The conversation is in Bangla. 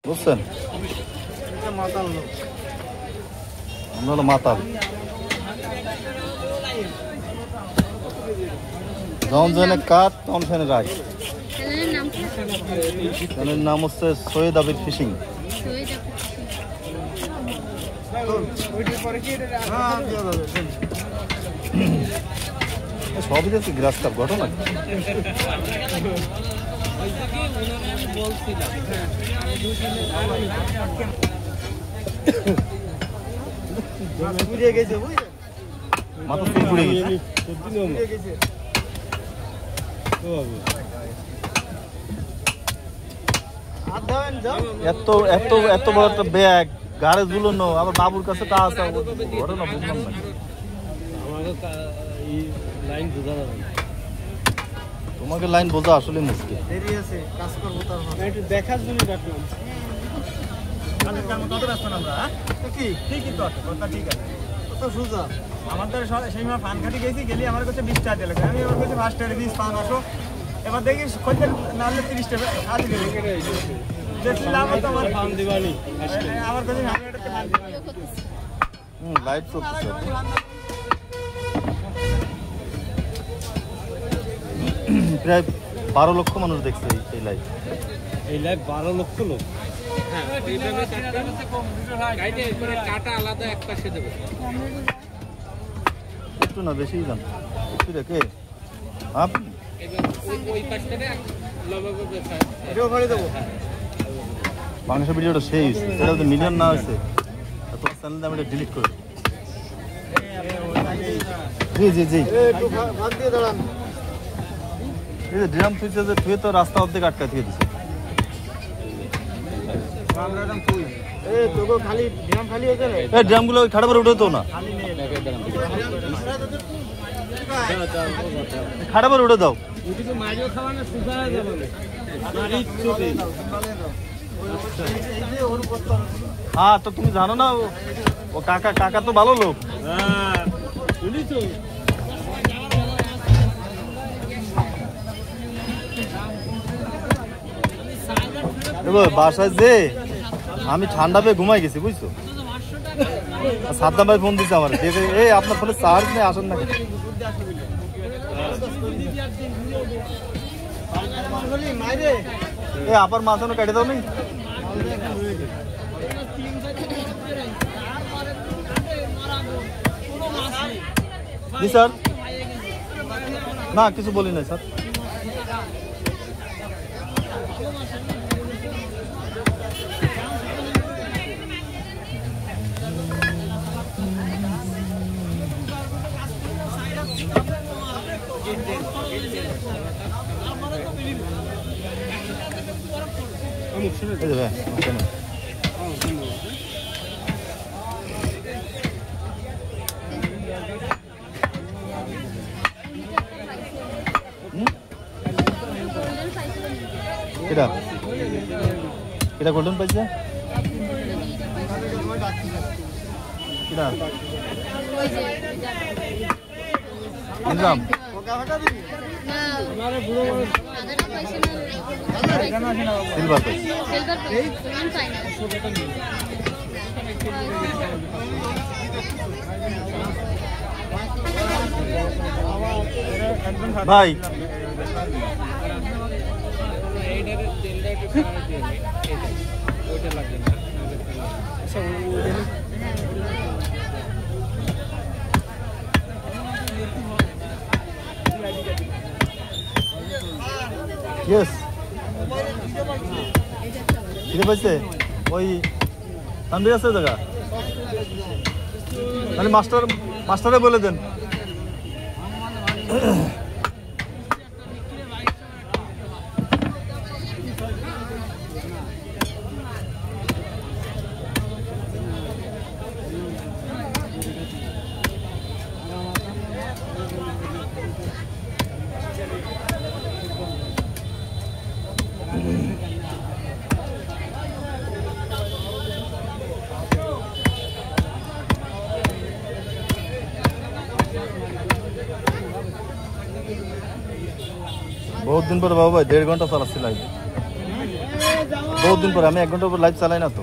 বুঝছেন, আমরা হলো মাতাল। যখন জেনে কাঠ তখন সেনে রায়। চ্যানেলের নাম হচ্ছে সৈয়দ আবির ফিশিং। সবই যাচ্ছে গ্রাস কাপ ঘটনা। মাথা চুল পুড়ে গেছে। এত এত এত বড় একটা ব্যাগ গাড়ে ঝুলানো, আবার বাবুর কাছে তা আছে ঘটনা বুঝলাম না। তোমাকে লাইন বোঝা আসলে মুশকিল। দেখার জন্য ডাকলাম। আমাদের সেই সময় ফান খাটি গেছি, গেলে আমার কাছে 20 টাকা দিল, আমি আমার কাছে 5 টাকা দিস পান আসো। এবার দেখি খোঁজের নাহলে 30 টাকা হাতে দিল, দেখলাম তো আমার ফান দিবানি আমার কাছে লাইভ চলতেছে। প্রায় 12 লক্ষ মানুষ দেখছে এই লাইভ। এই লাইভ 12 লক্ষ লোক। একটু না বেশি জান রেখে আপনি বাংলাদেশের ভিডিওটা সেই সেটা যদি মিলিয়ন না হয়েছে তোমার চ্যানেলটা আমি ডিলিট করে জি জি জি এই যে ড্রাম থুইছে যে থুয়ে তো রাস্তা অর্ধেক আটকা দিয়ে দিছে। এই ড্রামগুলো খাটাবার উঠে তো না, খাটাবার উঠে দাও। হ্যাঁ তো তুমি জানো না ও কাকা, কাকা তো ভালো লোক। বাসায় যে আমি ঠান্ডা পেয়ে ঘুমাই গেছি বুঝছো। সাদ্দাম ভাই ফোন দিচ্ছে আমার, এই আপনার ফোনে চার্জ নেই, আসেন না। এই আপার মাঝখানে কেটে দাও নি জি স্যার। না কিছু বলি নাই স্যার। এটা গোল্ডেন পাইছে কিনা ইনকাম সিলভার ভাই ইয়েস কিনে পাইছে ওই তানভীর আছে জায়গা, তাহলে মাস্টারে বলে দেন। बहुत दिन पर बाबू भाई 1.5 घंटा चला। বহুত দিন পরে আমি 1 ঘন্টা পর লাইভ চালাই না তো।